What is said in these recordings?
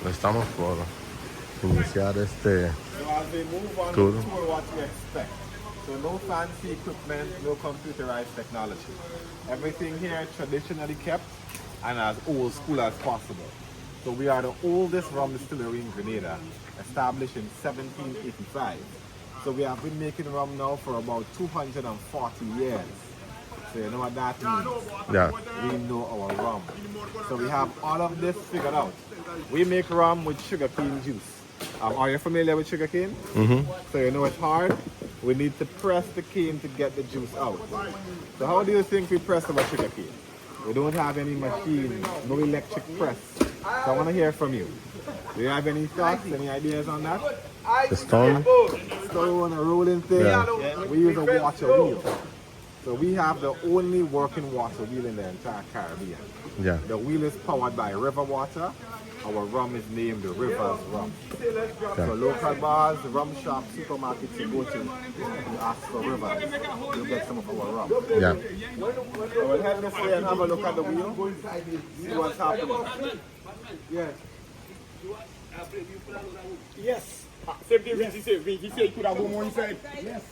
Estamos por iniciar este So as we move on tour. to tour, what we expect. So no fancy equipment, no computerized technology. Everything here traditionally kept and as old school as possible. So we are the oldest rum distillery in Grenada, established in 1785. So we have been making rum now for about 240 years. So you know what that means? Yeah. We know our rum. So we have all of this figured out. We make rum with sugarcane juice. Are you familiar with sugarcane? So you know it's hard. We need to press the cane to get the juice out. So how do you think we press our sugarcane? We don't have any machine, no electric press. So I want to hear from you. Do you have any thoughts, any ideas on that? The stone. Stone, a rolling thing. Yeah. We use a water wheel. So we have the only working water wheel in the entire Caribbean. Yeah. The wheel is powered by river water. Our rum is named the River's Rum. So local bars, rum shops, supermarkets you go to, you ask for Rivers, you'll get some of our rum. Yeah. So we'll head this way and have a look at the wheel, see what's happening. Yes. Yes. Same thing Vinci said. Vinci said he could have one more inside. Yes.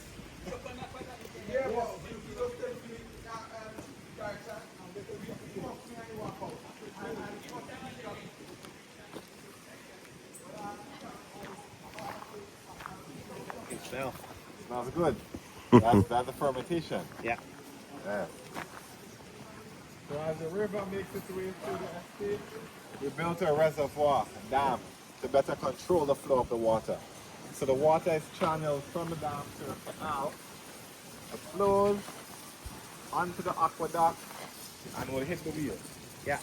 Smells good. That's the fermentation. Yeah. Yeah. So as the river makes its way through the estate, we built a reservoir, a dam, to better control the flow of the water. So the water is channeled from the dam to the canal. It flows onto the aqueduct and will hit the wheel. Yeah.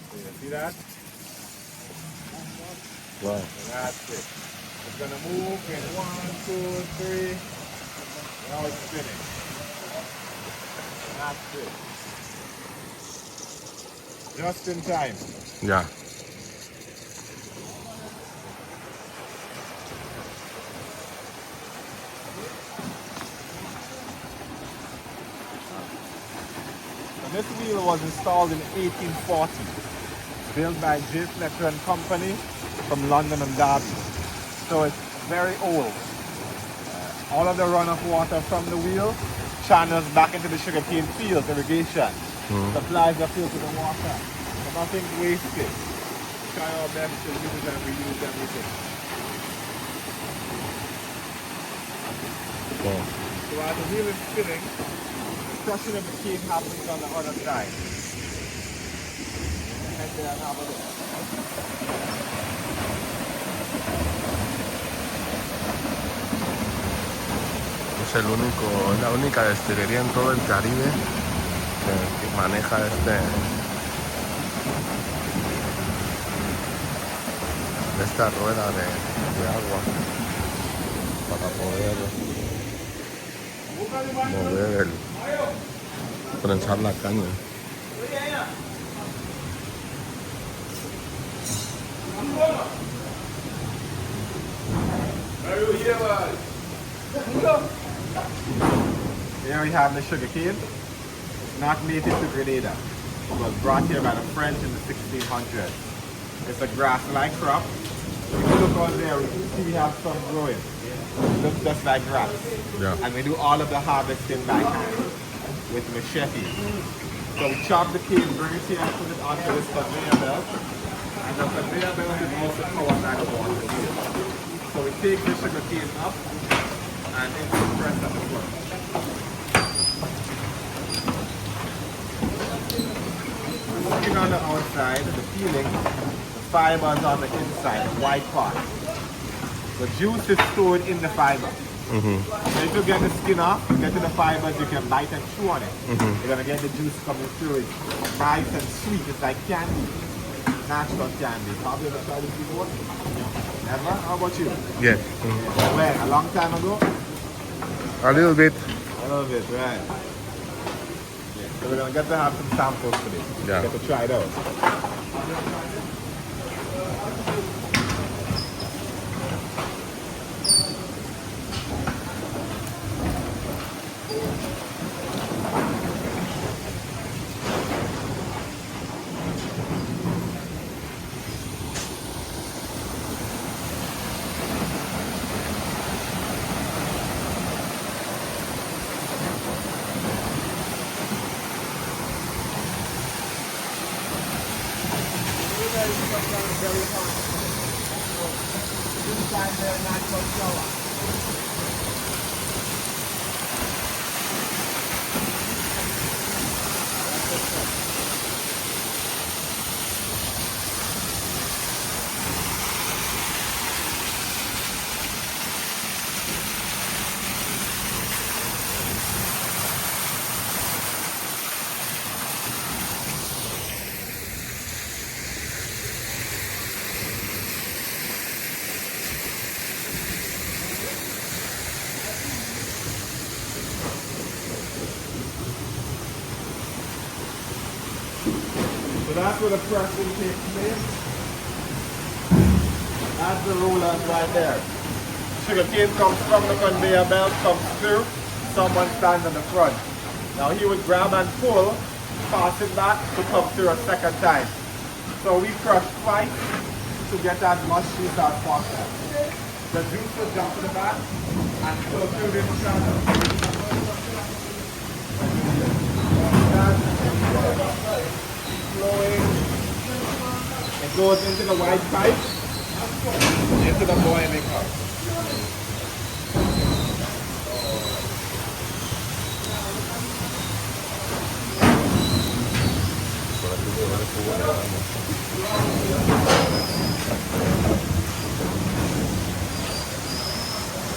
So you see that? Wow. So that's it. It's gonna move in 1, 2, 3. Now it's spinning. That's it. Just in time. Yeah. And this wheel was installed in 1840, built by J. Fletcher and Company from London and Derby. So it's very old. All of the runoff water from the wheel channels back into the sugarcane fields, irrigation, supplies the field to the water. So nothing's wasted. Try our best to use and reuse everything. Wow. So as the wheel is spinning, the crushing of the cane happens on the other side. Head there and have a look. Es la única destilería en todo el Caribe que maneja esta rueda de agua para poder mover prensar la caña. Here we have the sugarcane. It's not native to Grenada. It was brought here by the French in the 1600s. It's a grass-like crop. If you look on there, you see we have some growing. It looks just like grass. Yeah. And we do all of the harvesting by hand with machete. So we chop the cane, bring it here, and put it onto this conveyor belt. And the conveyor belt is also powered by the water wheel. So we take the sugarcane up and into the press at the front. The skin on the outside, the peeling, the fibers on the inside, the white part. The juice is stored in the fiber. So if you get the skin off, you get to the fibers, you can bite and chew on it. You're gonna get the juice coming through it. Nice and sweet, it's like candy. Natural candy. Have you ever tried this before? Never? How about you? Yes. When? A long time ago? A little bit. A little bit, right. So we're gonna get to have some samples today. Yeah. Get to try it out. very hot. Inside the natural flour. So that's where the pressing takes place. That's the rollers right there. Sugar cane comes from the conveyor belt, comes through, someone stands on the front. Now he would grab and pull, pass it back to come through a second time. So we crush twice to get as much juice as possible. The juice will jump to the back and flow through this channel. Flowing. It goes into the white pipe, into the boiling house.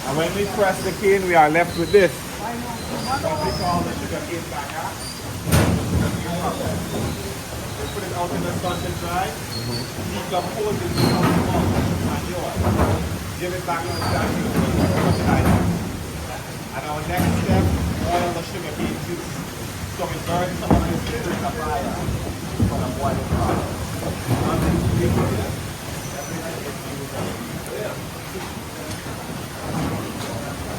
And when we press the cane, we are left with this, what we call the sugar cane backer. We put it out in the sun to dry, decompose it, become small manure. Give it back to the fertilizer. And our next step, boil the sugar cane juice. So we burn some of this in the fire for the boiling process.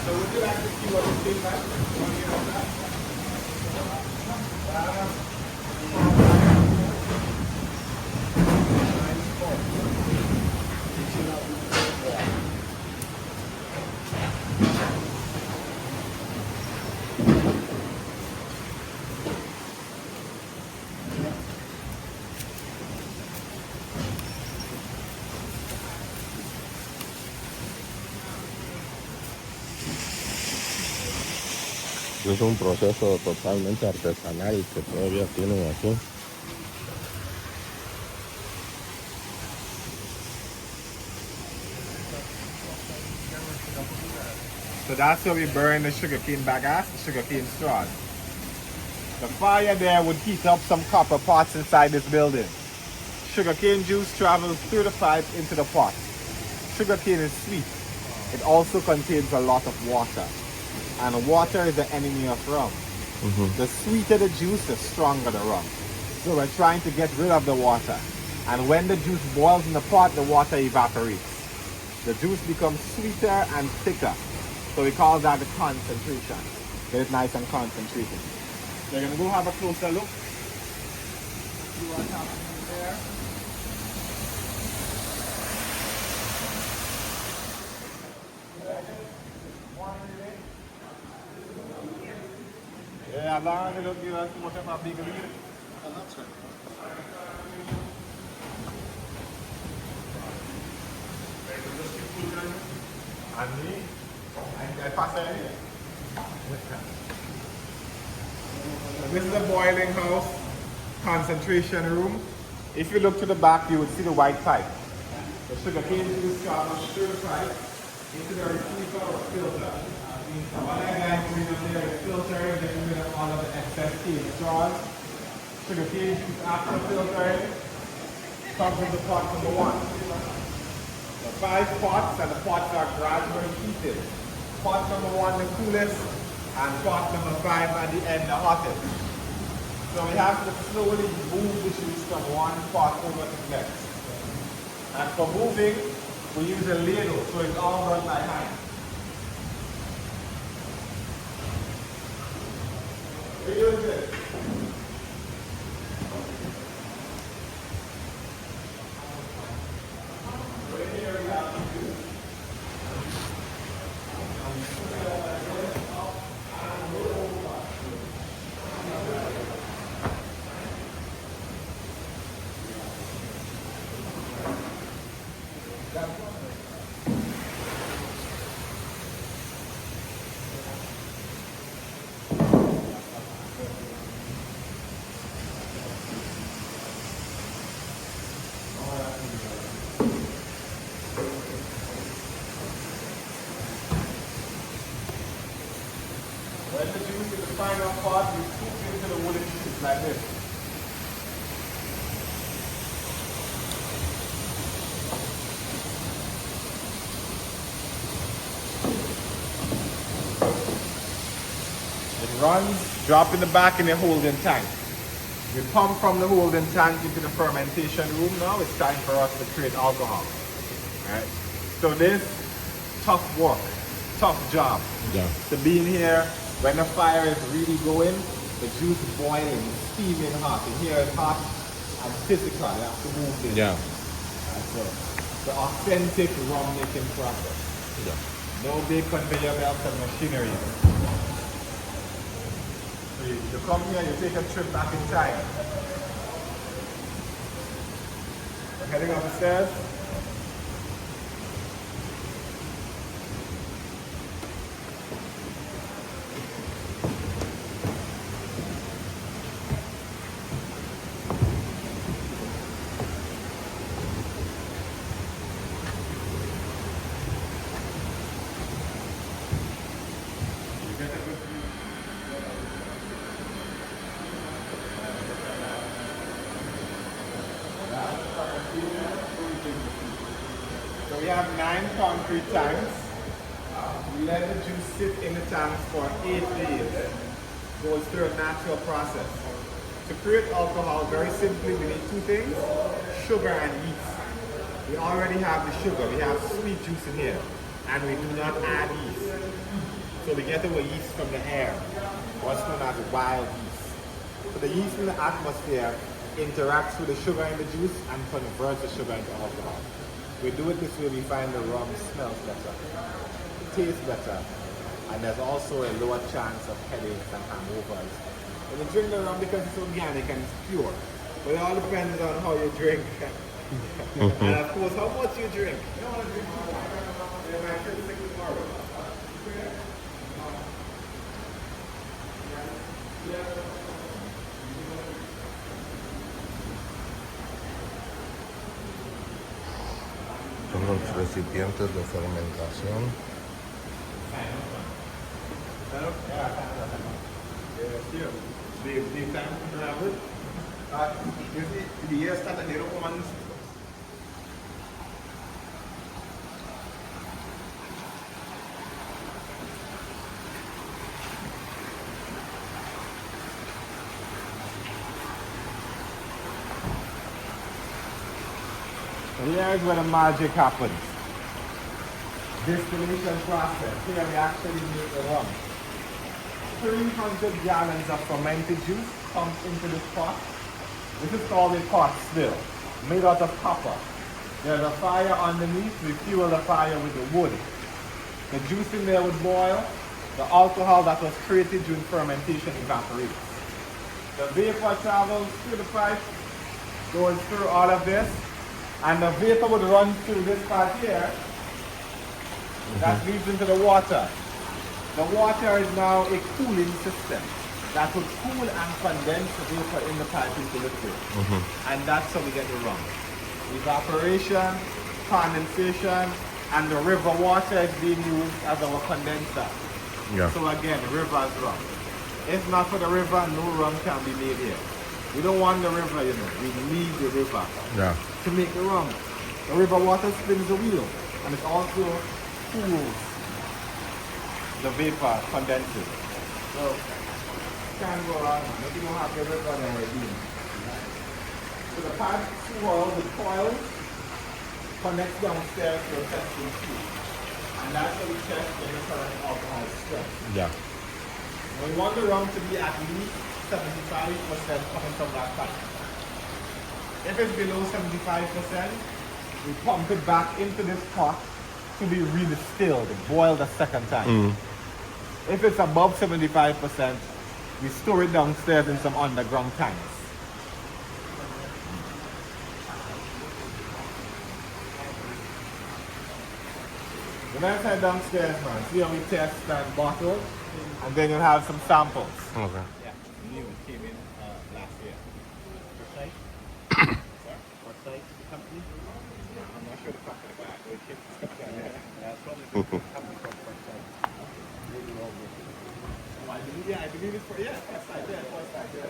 So would you like to see what this tastes like? You want to get on that? Es un proceso totalmente artesanal que todavía tienen aquí. So that's how we burn the sugarcane bagasse, the sugarcane straws. The fire there would heat up some copper pots inside this building. Sugarcane juice travels through the pipe into the pot. Sugarcane is sweet. It also contains a lot of water. And water is the enemy of rum. The sweeter the juice, the stronger the rum. So we're trying to get rid of the water. And when the juice boils in the pot, the water evaporates. The juice becomes sweeter and thicker. So we call that the concentration. Get it nice and concentrated. So you're going to go have a closer look. See what's happening there. Yeah, as long as it don't give us too much of a big lead. And that's it. And me? I pass it in. This is the boiling house, concentration room. If you look to the back, you would see the white pipe. The sugarcane juice travels through the pipe into the receiver or filter. What that guy doing up there is filtering, getting rid of all of the excess cane straws. Sugarcane juice after filtering comes into pot number 1. The 5 pots, and the pots are gradually heated. Pot number 1 the coolest, and pot number 5 at the end the hottest. So we have to slowly move the juice from one pot over to the next. And for moving, we use a ladle, so it's all run by hand. We're doing this. Right here we have the juice. final part, we scoop into the wooden sheets like this. It runs, drop in the back in the holding tank. We pump from the holding tank into the fermentation room. Now it's time for us to create alcohol. Right? So this, tough work, tough job. Yeah. To be in here when the fire is really going, the juice is boiling, steaming hot. And here it's hot and physical. You have to move this. Yeah. Right, so the authentic rum making process. Yeah. No big conveyor belts and machinery. So you come here, you take a trip back in time. We're heading up the stairs. So we have 9 concrete tanks. We let the juice sit in the tanks for 8 days. Goes through a natural process. To create alcohol, very simply, we need 2 things, sugar and yeast. We already have the sugar, we have sweet juice in here, and we do not add yeast. So we get our yeast from the air, what's known as wild yeast. So the yeast in the atmosphere interacts with the sugar in the juice and converts the sugar into alcohol. We do it this way, we find the rum smells better, it tastes better, and there's also a lower chance of headaches and hangovers. When you drink the rum, because it's organic and it's pure, but it all depends on how you drink. And of course, how much you drink. You don't want to drink too much. You might feel sick tomorrow. Son los recipientes de fermentación. Here's where the magic happens. Distillation process. Here we actually make the rum. 300 gallons of fermented juice comes into this pot. This is called a pot still, made out of copper. There's a fire underneath. We fuel the fire with the wood. The juice in there would boil. The alcohol that was created during fermentation evaporates. The vapor travels through the pipe, goes through all of this, and the vapor would run through this part here. That leads into the water. The water is now a cooling system that would cool and condense the vapor in the pipe into liquid. And that's how we get the rum. Evaporation, condensation, and the river water is being used as our condenser. Yeah. So again, the river is rum. If not for the river, no rum can be made here. We don't want the river, you know. We need the river to make the rum. The river water spins the wheel, and it also cools the vapor, condenses. So, can't go wrong. Maybe you don't have the river there again. So the pipe swirl, the coil connects downstairs to a testing tube. And that's how we test the current alcohol strength. Yeah. We want the rum to be at least 75% coming from that pipe. If it's below 75%, we pump it back into this pot to be redistilled, boiled a second time. If it's above 75%, we store it downstairs in some underground tanks. So let's head downstairs, man. See how we test and bottle, and then you'll have some samples. Okay. Yeah, new it came in last year. What site? Sir? What site? The company? I'm not sure the company, but it came from yeah, it's probably the company from first site. I believe mean it's for, yeah, first side there, first side there.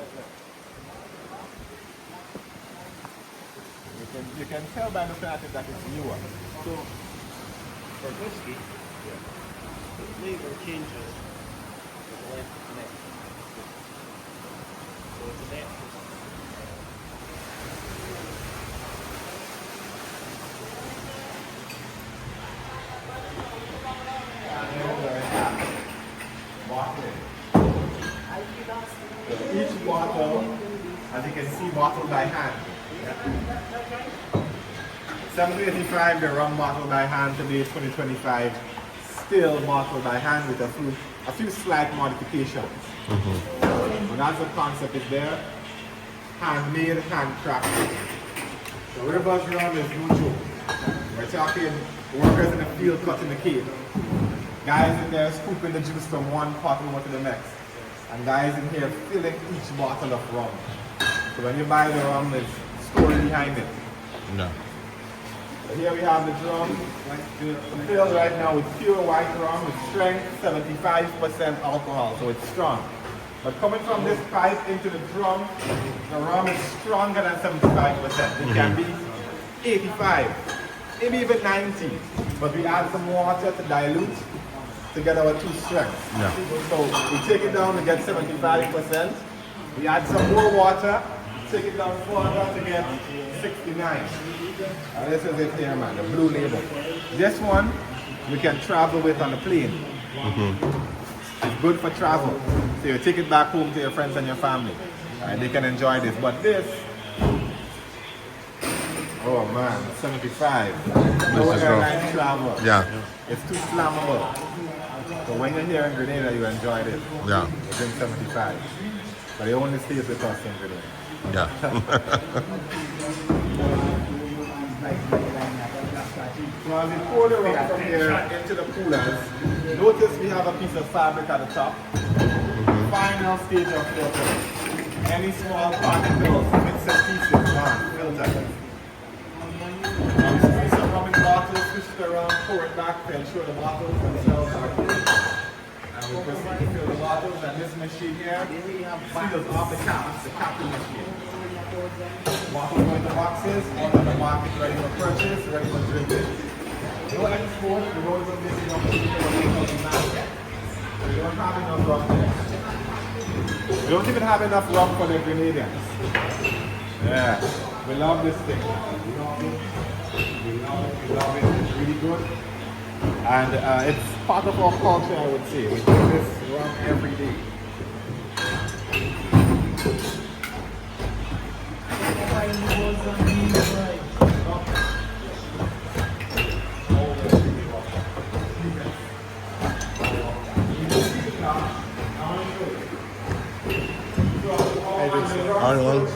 You can tell by looking at it that it's newer. So, for whiskey, the flavor changes with the length of the neck. So it's a natural. Each bottle, as you can see, bottled by hand. 785, the rum bottled by hand. Today, 2025, still bottled by hand with a few slight modifications. But that's the concept is there. Handmade, handcrafted. The Rivers rum is no joke. We're talking workers in the field cutting the cane. Guys in there scooping the juice from one pot over to the next. And guys in here filling each bottle of rum. So when you buy the rum, there's story behind it. No. So here we have the drum filled right now with pure white rum with strength 75% alcohol, so it's strong. But coming from this pipe into the drum, the rum is stronger than 75%. It can be 85, maybe even 90. But we add some water to dilute to get our two strengths. Yeah. So we take it down to get 75%. We add some more water, take it down further to get 69. And this is it here, man, the blue label. This one you can travel with on the plane. It's good for travel. So you take it back home to your friends and your family. And they can enjoy this. But this, oh man, 75. No is airline travel. Yeah. It's too flammable. So when you're here in Grenada, you enjoy this. Yeah. It's in 75. But it only stays with us in Grenada. Yeah. So as we pour the rum from here into the coolers, notice we have a piece of fabric at the top. Final stage of filtering. Any small particles, bits and pieces, gone, filter. Now we squeeze some rum in bottles, switch it around, pour it back to ensure the bottles themselves are clean. And we proceed to fill the bottles, and this machine here seals off the caps, the capping machine. Bottles go into boxes, all on the market, ready for purchase, ready for drinking. No export, the roads are missing up to the market. So we don't have enough rum there. We don't even have enough rum for the Grenadians. Yeah, we love this thing. We love it, it's really good. And it's part of our culture, I would say. We do this rum every day. Arnold.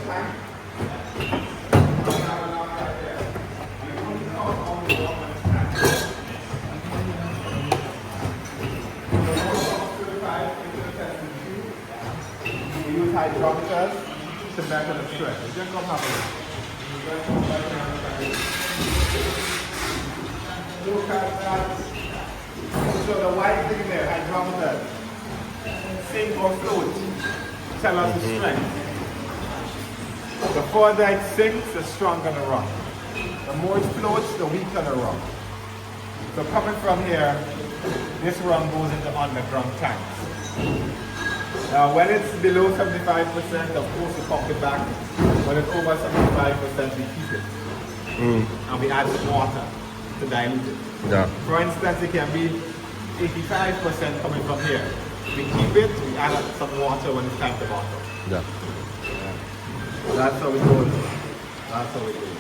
We use hydrometers to measure the strength. Just come have a look at that. So the white thing there, hydrometer, sink or float, tell us the strength. The further it sinks, the stronger the rum. The more it floats, the weaker the rum. So coming from here, this rum goes into underground tanks. Now when it's below 75%, of course we pump it back. When it's over 75%, we keep it. And we add some water to dilute it. Yeah. For instance, it can be 85% coming from here. We keep it, we add some water when it's time to bottle. Yeah. That's how it goes. That's how it goes.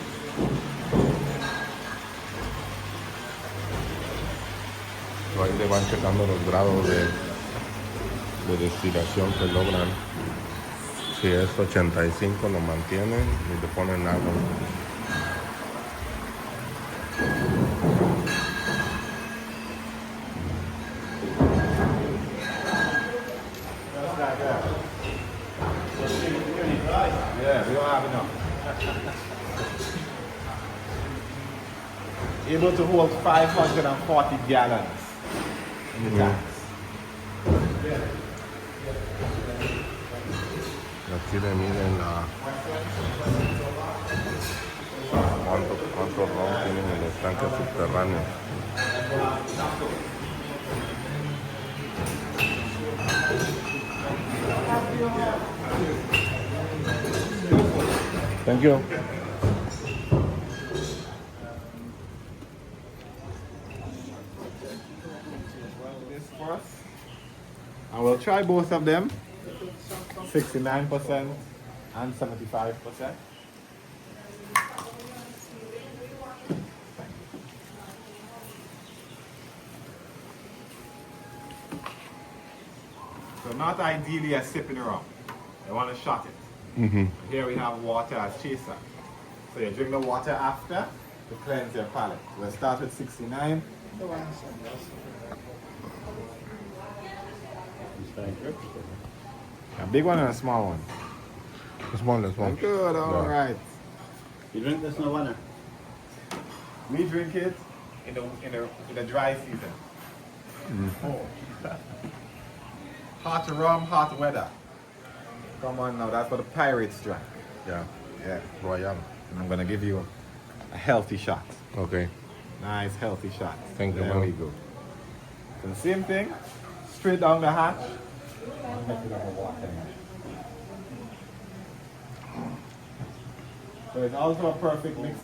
Ahí le van checando los grados de destilación que logran. Si es 85 lo mantienen y le ponen agua. Just like that. Yeah, we don't have enough. Able to hold 540 gallons in the tanks. Aquí le miden cuánto ron tienen en los tanques subterráneos. Thank you. This first. I will try both of them. 69% and 75%. So not ideally a sipping rum. You want to shot it. Mm-hmm. Here we have water as chaser. So you drink the water after to cleanse your palate. We'll start with 69. A big one and a small one. This one. Good, alright. You drink this no winter. We drink it in the dry season. Oh. Hot rum, hot weather. Come on now, that's what the pirates drank. Yeah. Yeah. Royal. And I'm gonna give you a healthy shot. Okay. Nice healthy shot. Thank you, There man. we go. So the same thing, straight down the hatch. So it's also a perfect mix.